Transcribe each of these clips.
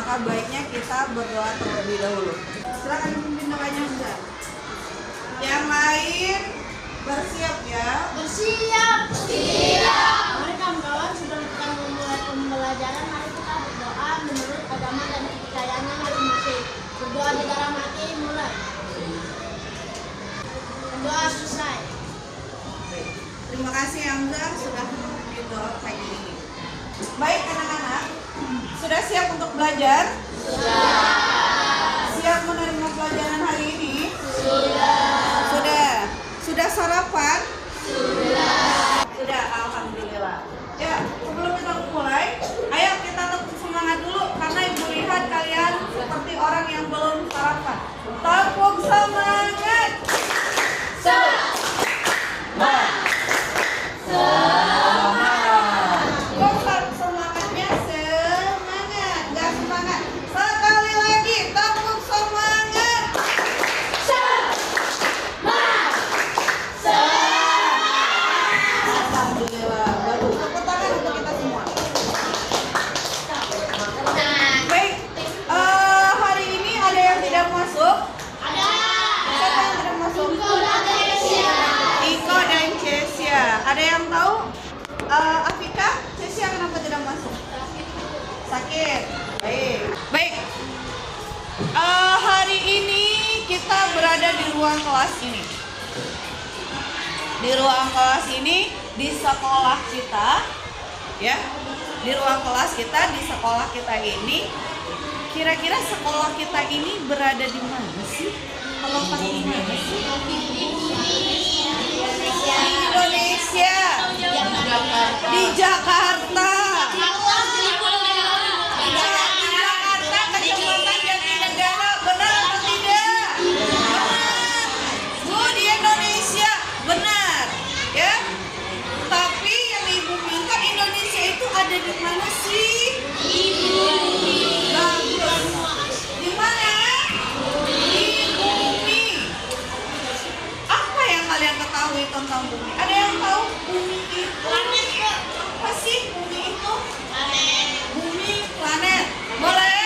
alangkah baiknya kita berdoa terlebih dahulu. Silakan pimpin doanya, Hamzah. Yang lain bersiap ya. Bersiap. Siap. Mari kawan-kawan, sebelum kita memulai pembelajaran, mari kita berdoa menurut agama dan kepercayaannya masing-masing. Berdoa di dalam hati, mulai. Berdoa selesai. Terima kasih Hamzah sudah memimpin doa pagi ini. Baik anak-anak, sudah siap untuk belajar? Siap menerima pelajaran hari ini? Sudah sarapan? Sudah, alhamdulillah. Ya, sebelum kita mulai, ayo kita tepuk semangat dulu karena ibu lihat kalian seperti orang yang belum sarapan. Tepuk semangat. Kok semangatnya semangat, nggak semangat. Sekali lagi, tepuk semangat. Alhamdulillah, bagus. Tepuk tangan untuk kita semua. Baik, hari ini ada yang tidak masuk? Siapa yang tidak masuk? Iko dan Cesia. Ada yang tahu? Afika, Cesia kenapa tidak masuk? Sakit. Baik. Hari ini kita berada di ruang kelas ini. Di ruang kelas ini di sekolah kita, ya. Di ruang kelas kita di sekolah kita ini. Kira-kira sekolah kita ini berada di mana sih? Terletak di mana sih? Di Indonesia. Di Jakarta. Di Jakarta, Kecamatan Jatinegara. Benar atau tidak? Benar. Bu, di Indonesia. Benar. Ya. Tapi yang Ibu minta Indonesia itu ada di mana sih? Bagus. Di mana? Di bumi. Apa yang kalian ketahui tentang bumi? Ada yang tahu bumi itu? Apa sih bumi itu? Bumi, planet. Boleh?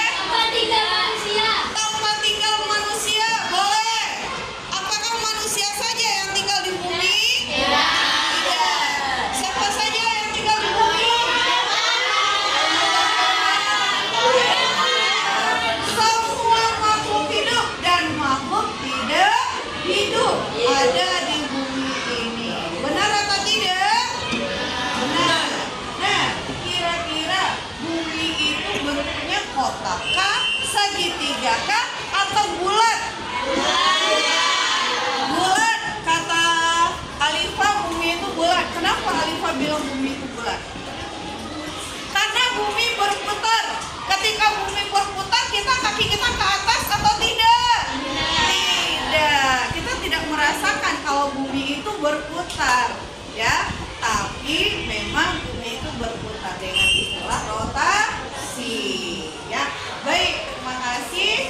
Tempat tinggal manusia. Boleh. Apakah manusia saja yang tinggal di bumi? Tidak. Siapa saja yang tinggal di bumi? Semua makhluk hidup dan makhluk tidak hidup ada di bumi ini. Benar atau tidak? Benar. Nah, kira-kira bumi itu bentuknya kotak kah, segitiga kah, atau bulat? Bulat. Kata Alifa, bumi itu bulat. Kenapa Alifa bilang bumi itu bulat? Karena bumi berputar. Ketika bumi berputar, kaki kita ke atas atau tidak? Tidak. Kita tidak merasakan kalau bumi itu berputar, ya. Tapi memang bumi itu berputar dengan istilah rotasi, ya. Baik, terima kasih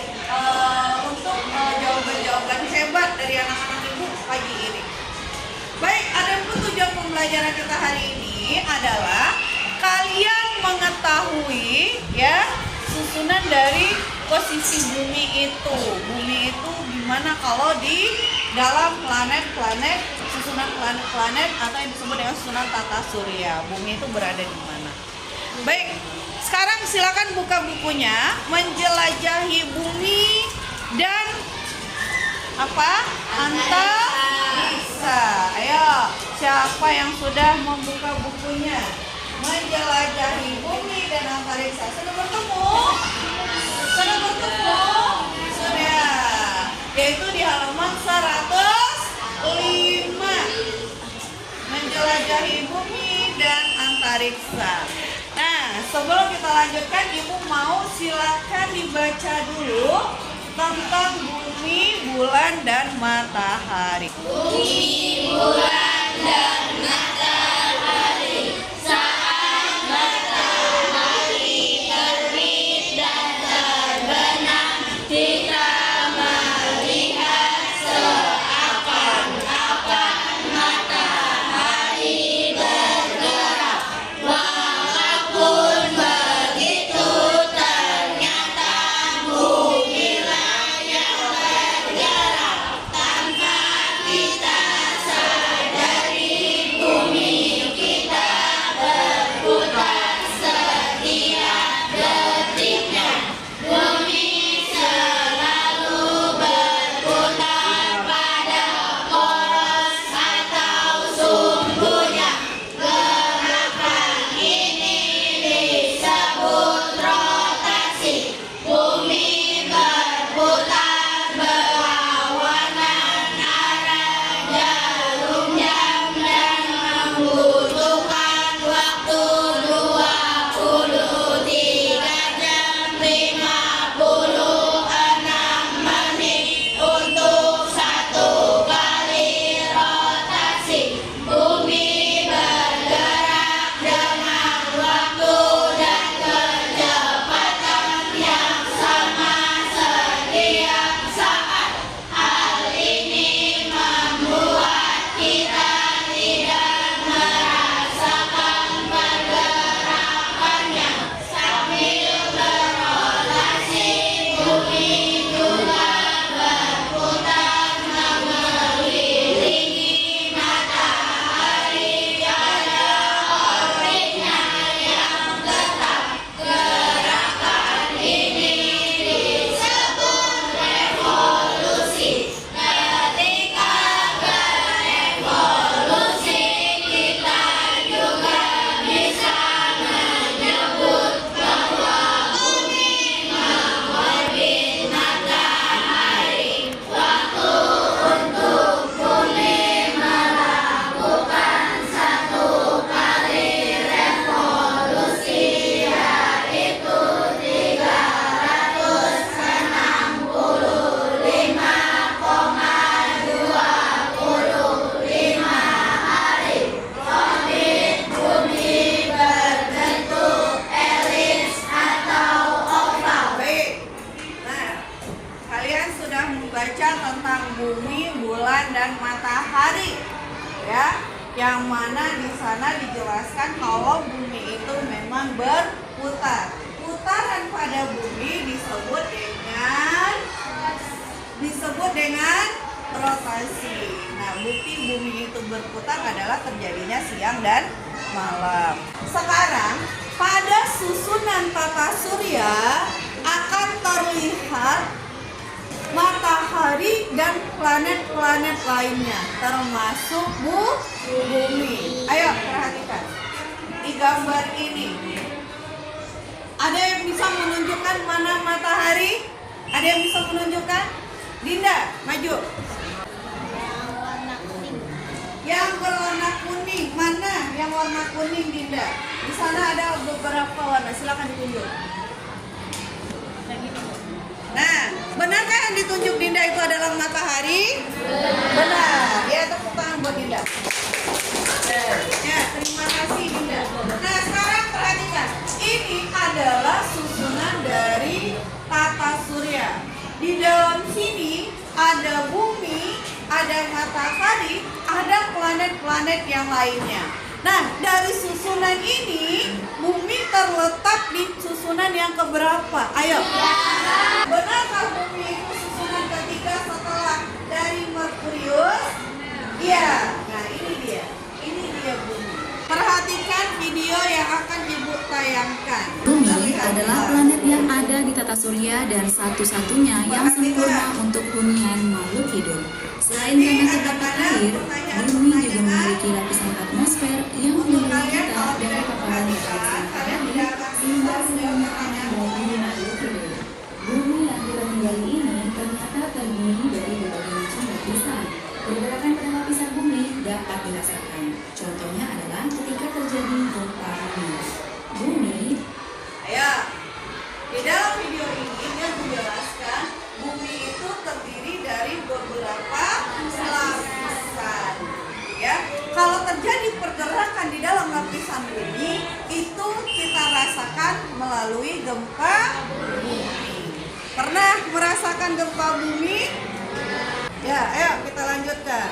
untuk jawaban-jawaban hebat dari anak-anak ibu pagi ini. Baik, adapun tujuan pembelajaran kita hari ini adalah kalian mengetahui, ya, susunan dari posisi bumi itu. Bumi itu gimana kalau di dalam planet-planet, susunan planet-planet atau yang disebut dengan susunan tata surya. Bumi itu berada di mana? Baik, sekarang silakan buka bukunya, menjelajahi bumi dan antariksa. Ayo, siapa yang sudah membuka bukunya? Menjelajahi bumi dan antariksa. Sudah bertemu? Sudah bertemu? Sudah. Yaitu di halaman 105. Menjelajahi bumi dan antariksa. Nah, sebelum kita lanjutkan, Ibu mau silakan dibaca dulu tentang bumi, bulan, dan matahari. Bumi, bulan, dan matahari. Saat matahari terbit dan terbenam, kita melihat seakan-akan matahari bergerak. Walaupun begitu, ternyata Yang mana di sana dijelaskan kalau bumi itu memang berputar. Putaran pada bumi disebut dengan rotasi. Nah, bukti bumi itu berputar adalah terjadinya siang dan malam. Sekarang pada susunan tata surya akan terlihat matahari dan planet-planet lainnya, termasuk bumi. Ayo perhatikan di gambar ini. Ada yang bisa menunjukkan mana matahari? Ada yang bisa menunjukkan? Dinda, maju. Yang warna kuning. Yang berwarna kuning, mana yang warna kuning, Dinda? Di sana ada beberapa warna, silakan ditunjuk. Nah, benarkah yang ditunjuk Dinda itu adalah matahari? Benar. Ya, tepuk tangan buat Dinda. Ya, terima kasih Dinda. Nah, sekarang perhatikan. Ini adalah susunan dari tata surya. Di dalam sini ada bumi, ada matahari, ada planet-planet yang lainnya. Nah, dari susunan ini, bumi terletak di susunan yang keberapa? Ayo. Benarkah bumi itu susunan ketiga setelah dari Merkurius? Iya. Nah, ini dia. Ini dia bumi. Perhatikan video yang akan Ibu tayangkan. Bumi adalah planet yang ada di tata surya dan satu-satunya yang sempurna untuk hunian makhluk hidup. Selain karena terdapat air, bumi juga memiliki lapisan atmosfer yang melindungi kita dari paparan radiasi matahari sehingga menyelamatkan bagi makhluk hidup. Bumi yang kita tinggali ini ternyata terdiri dari berbagai macam lapisan. Pergerakan pada lapisan bumi dapat dirasakan. Contohnya adalah ketika terjadi gempa bumi. Bumi Ayo. Di dalam video ini dia menjelaskan bumi itu terdiri dari beberapa lapisan. Ya, kalau terjadi pergerakan di dalam lapisan bumi itu kita rasakan melalui gempa bumi. Pernah merasakan gempa bumi? Ya, ayo kita lanjutkan.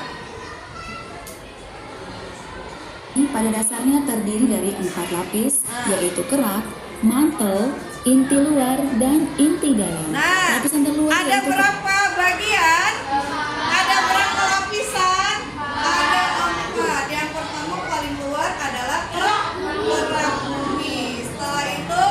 ini pada dasarnya terdiri dari 4 lapis, yaitu kerak, mantel, inti luar, dan inti dalam. Nah, Lapisan terluar ada yaitu berapa bagian? Ada berapa lapisan? Ada 4. Yang pertama paling luar adalah kerak bumi. Setelah itu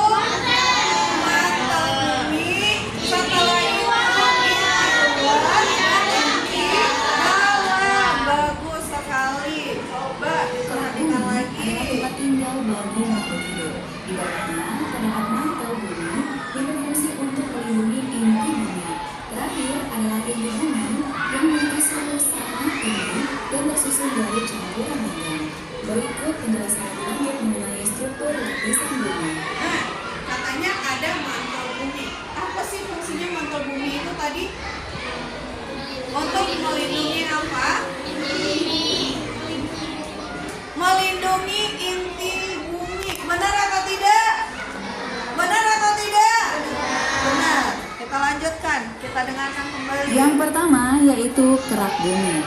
mantel bumi. Setelah itu inti luar, inti dalam. Bagus sekali. Coba diperhatikan lagi. adalah tempat tinggal bagi makhluk hidup. Di bawahnya terdapat mantel bumi yang berfungsi untuk melindungi inti bumi. Terakhir adalah inti bumi yang memiliki sulur sangat tinggi dan tersusun dari campuran bagian. Berikut penjelasan lebih lanjut mengenai struktur lapisan bumi. Nah, katanya ada mantel bumi. Apa sih fungsinya mantel bumi itu tadi? Untuk melindungi apa? Melindungi inti bumi. Benar atau tidak? Benar atau tidak? Benar. Kita lanjutkan. Kita dengarkan kembali. Yang pertama yaitu kerak bumi.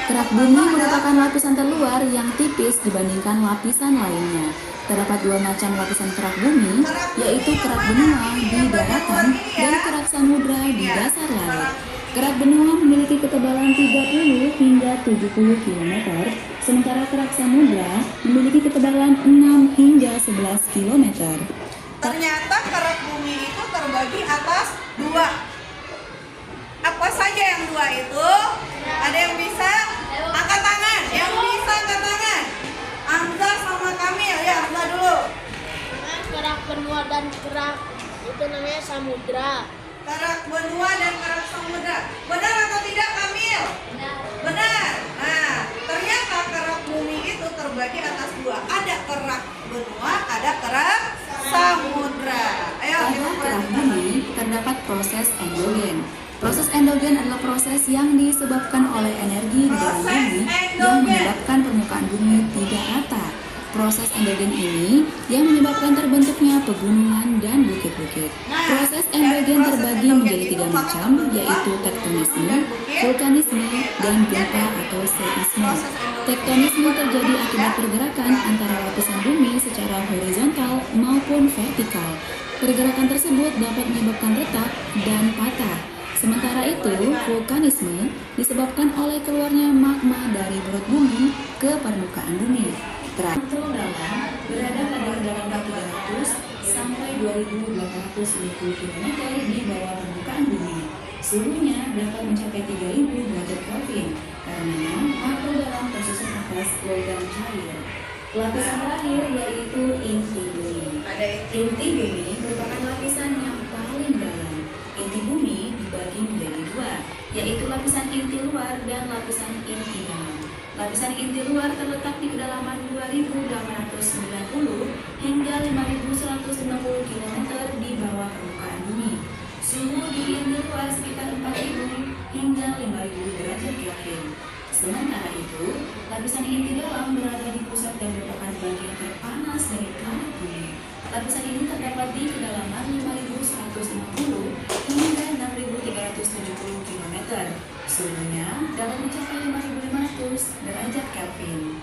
Kerak bumi merupakan lapisan terluar yang tipis dibandingkan lapisan lainnya. Terdapat 2 macam lapisan kerak bumi, yaitu kerak benua di daratan dan kerak samudra di dasar laut. Kerak benua memiliki ketebalan 30 hingga 70 km, sementara kerak samudra memiliki ketebalan 6 hingga 11 km. Ternyata kerak bumi itu terbagi atas 2. Apa saja yang 2 itu? Ada yang bisa? Angkat tangan. Yang bisa angkat tangan. Hamzah sama Kamil. Ya, Hamzah dulu. Kerak benua dan kerak itu namanya samudra. Kerak benua dan kerak samudra. Benar atau tidak, Kamil? Benar. Nah, ternyata kerak bumi itu terbagi atas 2. Ada kerak benua, ada kerak samudra. Ayo, Pada kita kerak perhatikan. bumi terdapat proses endogen. Proses endogen adalah proses yang disebabkan oleh energi di dalam bumi yang menyebabkan permukaan bumi tidak rata. Proses embalgem ini yang menyebabkan terbentuknya pegunungan dan bukit-bukit. Proses embalgem terbagi menjadi 3 macam, yaitu tektonisme, vulkanisme, dan gempa atau seisme. Tektonisme terjadi akibat pergerakan antara lapisan bumi secara horizontal maupun vertikal. Pergerakan tersebut dapat menyebabkan retak dan patah. Sementara itu, vulkanisme disebabkan oleh keluarnya magma dari perut bumi ke permukaan bumi. Mantul dalam berada pada kedalaman 300 sampai 2.850 km di bawah permukaan bumi. Suhunya dapat mencapai 3.000 derajat Kelvin karena mantul dalam tersusun atas logam cair. Lapisan terakhir yaitu inti bumi. Inti bumi merupakan lapisan yang paling dalam. Inti bumi dibagi menjadi 2, yaitu lapisan inti luar dan lapisan inti dalam. Lapisan inti luar terletak di kedalaman 2.890 hingga 5.160 km di bawah permukaan bumi. Suhu di inti luar sekitar 4.000 hingga 5.000 derajat Kelvin. Sementara itu, lapisan inti dalam berada di pusat dan merupakan bagian terpanas dari planet bumi. Lapisan ini terdapat di kedalaman 5.150 hingga 6.370 km. Suhunya dapat mencapai 5.500 derajat Kelvin.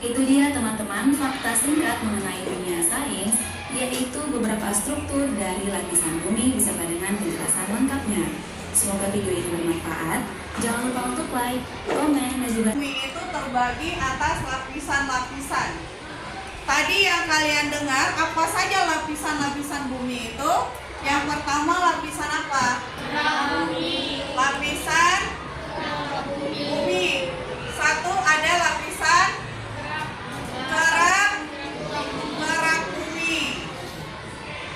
Itu dia teman-teman fakta singkat mengenai dunia sains, yaitu beberapa struktur dari lapisan bumi beserta dengan penjelasan lengkapnya. Semoga video ini bermanfaat. Jangan lupa untuk like, komen, dan juga Bumi itu terbagi atas lapisan-lapisan. Tadi yang kalian dengar, apa saja lapisan-lapisan bumi itu? Yang pertama lapisan apa? Lapisan bumi. Satu ada lapisan kerak bumi.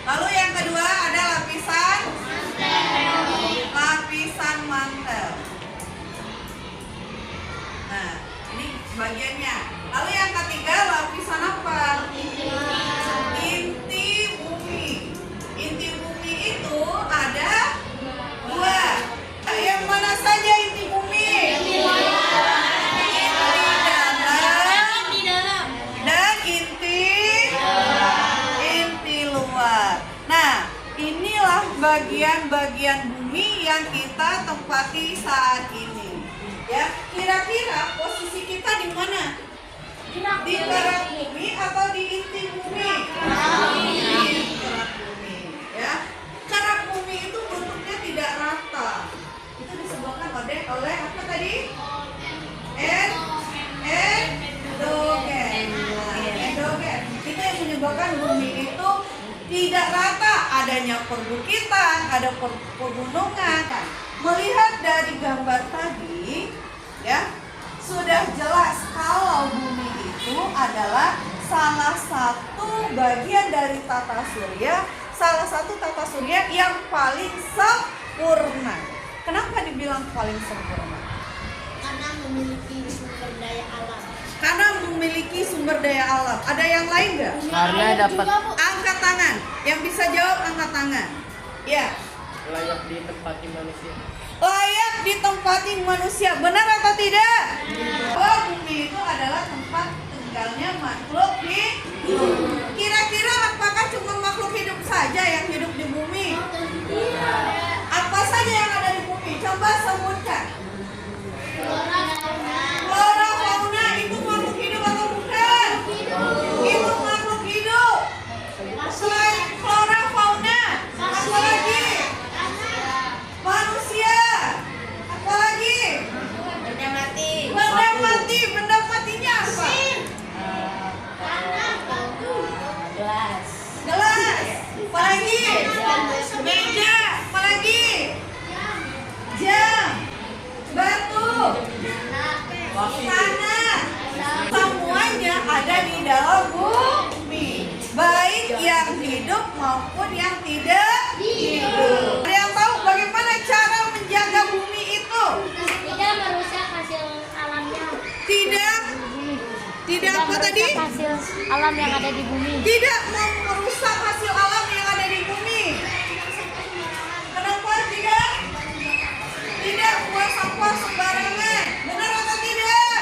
Lalu yang kedua ada lapisan mantel. Nah, ini bagiannya. Lalu yang ketiga lapisan apa? Inti bumi. Inti bumi itu ada 2. Yang mana saja inti bumi? Inti dalam dan inti luar. Nah, inilah bagian-bagian bumi yang kita tempati saat ini. Ya, kira-kira posisi kita di mana? Di kerak bumi atau di inti bumi? Di kerak bumi. Ya, kerak bumi itu bentuknya tidak rata. Itu disebabkan oleh apa tadi? Endogen. Endogen. Itu yang menyebabkan bumi itu tidak rata, adanya perbukitan, ada pegunungan. Melihat dari gambar tadi, ya, sudah jelas kalau bumi itu adalah salah satu bagian dari tata surya, salah satu tata surya yang paling sempurna. Kenapa dibilang paling sempurna? Karena memiliki sumber daya alam. Karena memiliki sumber daya alam. Ada yang lain nggak? Karena dapat Angkat tangan. Yang bisa jawab angkat tangan. Ya. layak ditempati manusia. Layak ditempati manusia. Benar atau tidak? Bahwa bumi itu adalah tempat tinggalnya makhluk hidup. Kira-kira apakah cuma makhluk hidup saja yang hidup di bumi? Apa saja yang ada di bumi? Coba sebutkan. Flora, fauna itu makhluk hidup atau bukan? Itu makhluk hidup. Selain flora, fauna, apa lagi? Manusia. Apa lagi? Benda mati. Benda mati. Benda matinya apa? Gelas. Gelas. Apa lagi? Meja. Apa lagi? Jam. Batu. Tanah. Semuanya ada di dalam bumi. Baik yang hidup maupun yang tidak hidup. Ada yang tahu bagaimana cara menjaga bumi itu? Tidak merusak hasil alamnya. Tidak apa tadi? Hasil alam yang ada di bumi. Tidak merusak hasil alam yang ada di bumi. Kenapa tidak? Tidak buang sampah sembarangan. Benar atau tidak?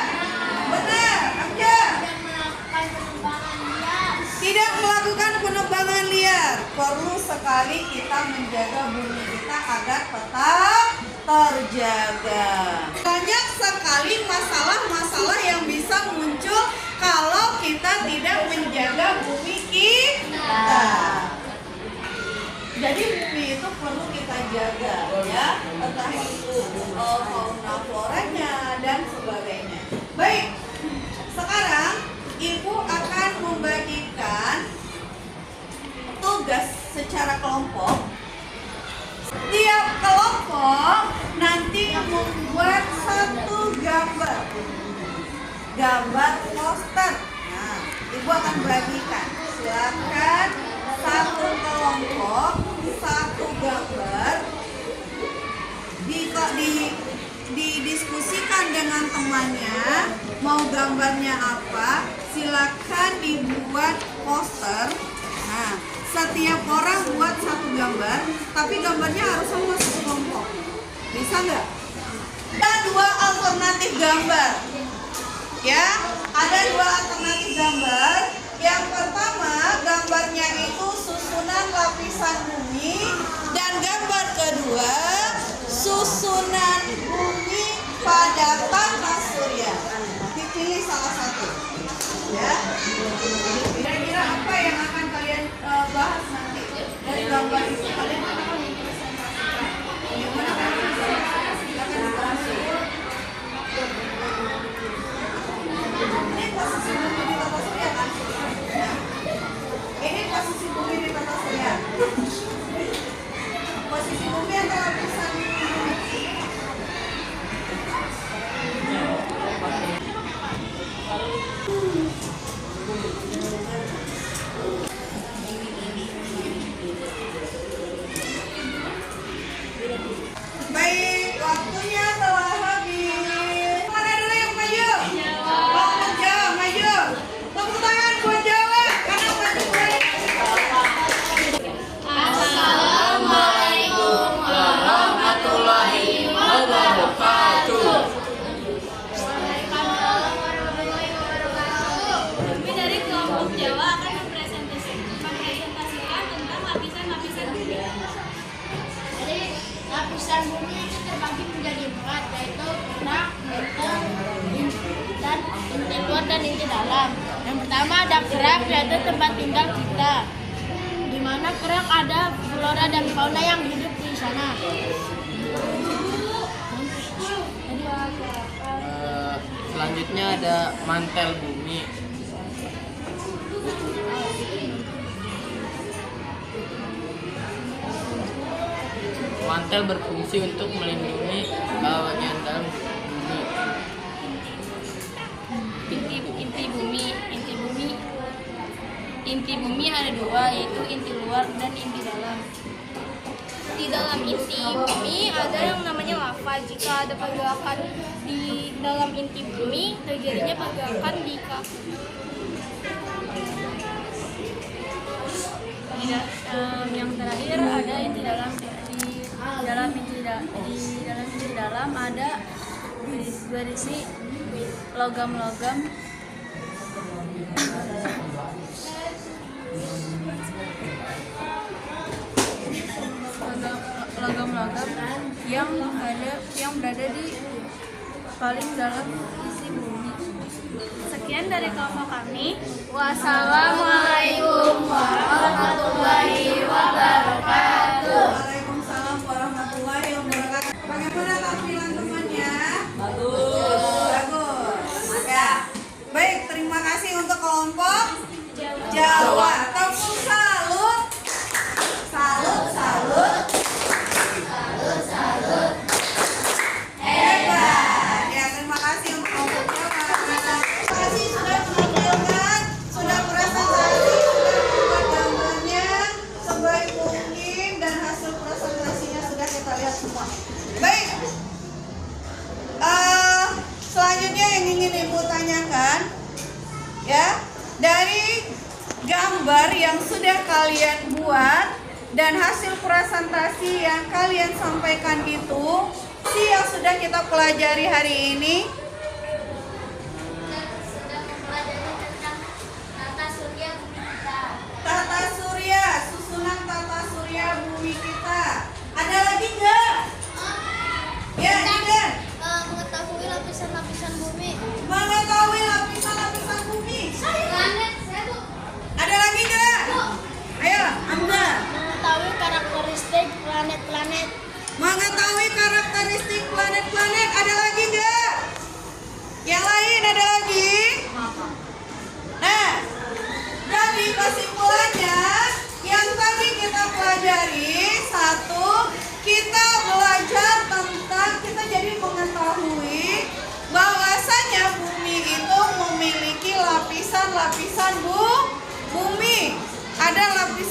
Benar. Aja. Tidak melakukan penumpang perlu sekali kita menjaga bumi kita agar tetap terjaga. Banyak sekali masalah-masalah yang bisa muncul kalau kita tidak menjaga bumi kita. Jadi bumi itu perlu kita jaga, ya, entah itu fauna floranya dan sebagainya. Baik, sekarang Ibu akan membagikan tugas secara kelompok. Tiap kelompok nanti membuat satu gambar poster. Nah, Ibu akan bagikan. Silakan satu kelompok satu gambar. Didiskusikan dengan temannya, mau gambarnya apa, silakan dibuat poster. Nah, setiap orang buat satu gambar, tapi gambarnya harus sama satu kelompok. Bisa nggak? Ada dua alternatif gambar. Ya, ada dua alternatif gambar. Yang pertama, gambarnya itu susunan lapisan bumi, dan gambar kedua, susunan bumi pada tata surya. Dipilih salah satu. Ya. Kira-kira apa yang akan kalian bahas nanti dari gambar itu? Kalian akan mempresentasikan. Gimana kalian presentasi? Silakan dibahas. Ini posisi bumi di tata surya kan? Ini posisi bumi di tata surya. Posisi bumi atau lapisan bumi? Baik, waktunya telah habis. Mana dulu yang maju? Kelompok Jawa, maju. Tepuk tangan buat Jawa, karena maju mulai. Assalamualaikum warahmatullahi wabarakatuh. Kami dari kelompok Jawa akan mempresentasikan tentang lapisan-lapisan bumi. Jadi lapisan bumi itu terbagi menjadi 4, yaitu kerak, mantel, dan inti luar dan inti dalam. Yang pertama ada kerak, yaitu tempat tinggal kita, di mana kerak ada flora dan fauna yang hidup di sana. Selanjutnya ada mantel bumi. Mantel berfungsi untuk melindungi bagian dalam bumi. Inti bumi ada dua, yaitu inti luar dan inti dalam. Di dalam inti bumi ada yang namanya lava. Jika ada pergerakan di dalam inti bumi, terjadinya pergerakan di yang terakhir ada inti dalam. Di dalam inti dalam ada berisi logam-logam yang berada di paling dalam isi bumi. Sekian dari kelompok kami. Wassalamualaikum warahmatullahi wabarakatuh. Waalaikumsalam warahmatullahi wabarakatuh. Bagaimana tampilan temannya? Bagus. Ya. Baik, terima kasih untuk kelompok Jawa. Tepuk salut. Salut. Hebat. Ya, terima kasih untuk kelompok Jawa. Terima kasih sudah menampilkan, sudah presentasi, sudah membuat gambarnya sebaik mungkin, dan hasil presentasinya sudah kita lihat semua. Baik. Selanjutnya yang ingin Ibu tanyakan, ya, dari gambar yang sudah kalian buat dan hasil presentasi yang kalian sampaikan itu, yang sudah kita pelajari hari ini. Tata surya, susunan tata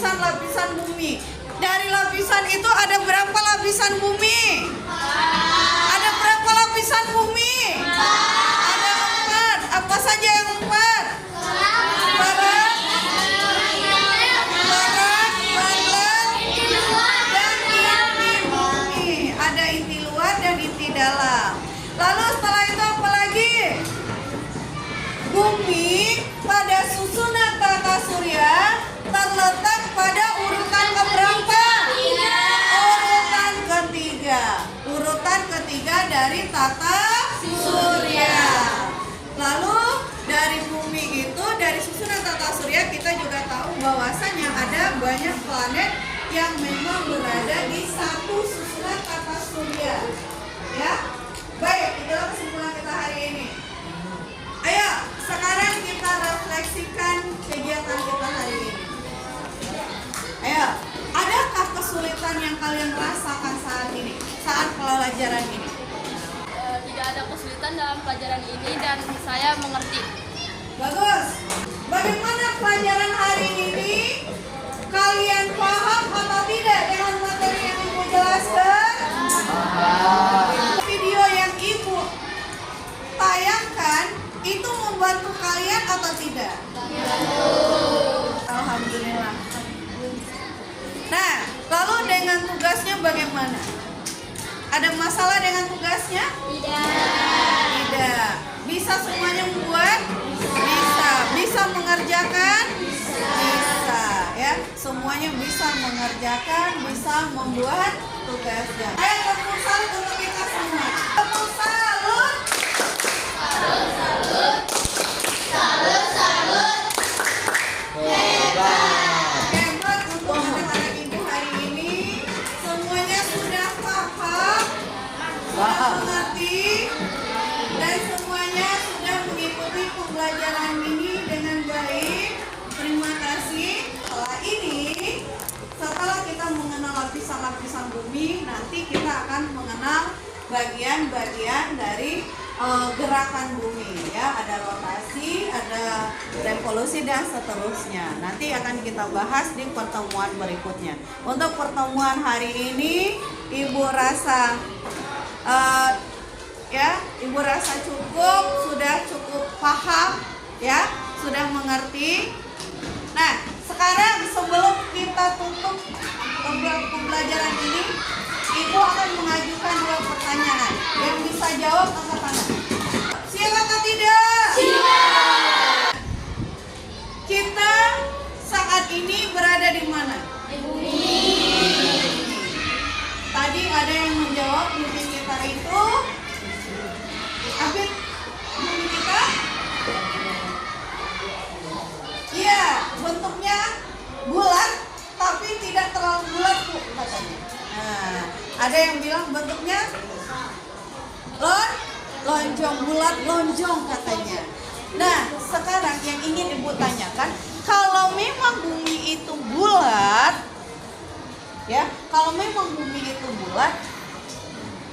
lapisan-lapisan bumi. Dari lapisan itu ada berapa lapisan bumi? Ada berapa lapisan bumi? Ada 4. Apa saja yang 4? Barat, dan inti bumi. Ada inti luar dan inti dalam. Lalu setelah itu apa lagi? Bumi pada susunan tata surya terletak pada urutan keberapa? Urutan ketiga. Urutan ketiga dari tata surya. Lalu dari bumi itu, dari susunan tata surya kita juga tahu bahwasanya ada banyak planet yang memang berada di satu susunan tata surya. Ya, baik, itulah kesimpulan kita hari ini. Ayo, sekarang kita refleksikan kegiatan kita hari ini. Ayo, adakah kesulitan yang kalian rasakan saat ini, saat pelajaran ini? Tidak ada kesulitan dalam pelajaran ini dan saya mengerti. Bagus. Bagaimana pelajaran hari ini? Kalian paham atau tidak dengan materi yang Ibu jelaskan? Video yang Ibu tayangkan itu membantu kalian atau tidak? Alhamdulillah. Nah, lalu dengan tugasnya bagaimana? Ada masalah dengan tugasnya? Tidak. Bisa semuanya membuat? Bisa. Bisa mengerjakan? Bisa. Ya, semuanya bisa mengerjakan, bisa membuat tugasnya. Ayo tepuk salut untuk kita semua. Tepuk salut. Hebat untuk anak-anak Ibu hari ini. Semuanya sudah paham, sudah mengerti, dan semuanya sudah mengikuti pembelajaran ini dengan baik. Terima kasih. Setelah kita mengenal lapisan-lapisan bumi, nanti kita akan mengenal bagian-bagian dari gerakan bumi, ya. Ada rotasi, ada revolusi, dan seterusnya. Nanti akan kita bahas di pertemuan berikutnya. Untuk pertemuan hari ini, Ibu rasa Ibu rasa sudah cukup paham, ya, sudah mengerti. Nah, sekarang sebelum kita tutup pembelajaran ini, Ibu akan mengajukan 2 pertanyaan. Yang bisa jawab angkat tangan. Siap atau tidak? Siap. Kita saat ini berada di mana? Di bumi. Tadi ada yang menjawab bumi kita itu Abid, bumi kita? Iya, bentuknya bulat tapi tidak terlalu bulat, Bu, katanya. Nah, ada yang bilang bentuknya lonjong, bulat lonjong katanya. Nah, sekarang yang ingin Ibu tanyakan, kalau memang bumi itu bulat, ya, kalau memang bumi itu bulat,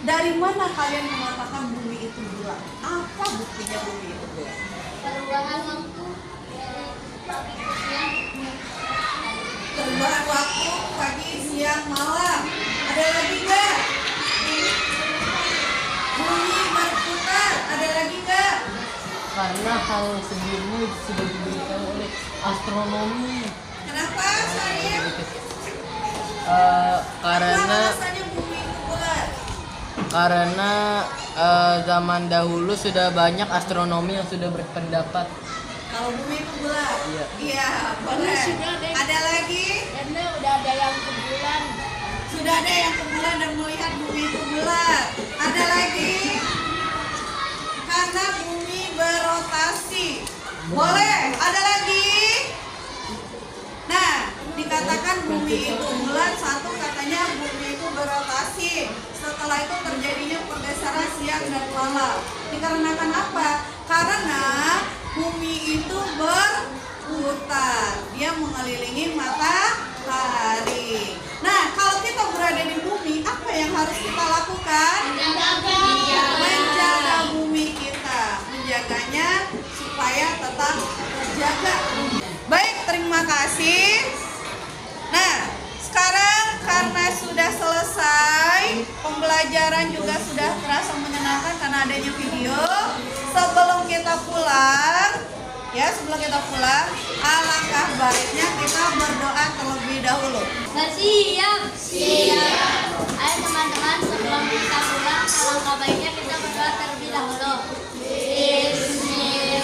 dari mana kalian mengatakan bumi itu bulat? Apa buktinya bumi itu bulat? Perubahan waktu Perubahan waktu pagi, siang, malam. Ada lagi nggak? Bumi berputar. Ada lagi nggak? Karena hal sebelumnya sudah diberikan oleh astronomi. Kenapa, Syarif? Karena alasannya bumi itu bulat? karena zaman dahulu sudah banyak astronomi yang sudah berpendapat. Kalau bumi itu bulat? Iya. Iya, boleh. Ada lagi? karena udah ada yang ke bulan. Sudah ada yang ke bulan dan melihat bumi itu bulat. Ada lagi? Karena bumi berotasi. Boleh. Ada lagi? Nah, dikatakan bumi itu bulat, satu katanya bumi itu berotasi. Setelah itu terjadinya pergeseran siang dan malam. Dikarenakan apa? Karena bumi itu berputar. Dia mengelilingi matahari. Nah, kalau kita berada di bumi, apa yang harus kita lakukan? Menjaga bumi kita. Menjaganya supaya tetap terjaga. Baik, terima kasih. Nah, sekarang karena sudah selesai, pembelajaran juga sudah terasa menyenangkan karena adanya video. Sebelum kita pulang, alangkah baiknya kita berdoa terlebih dahulu. Siap. Ayo teman-teman, sebelum kita pulang, alangkah baiknya kita berdoa terlebih dahulu. Bismillah.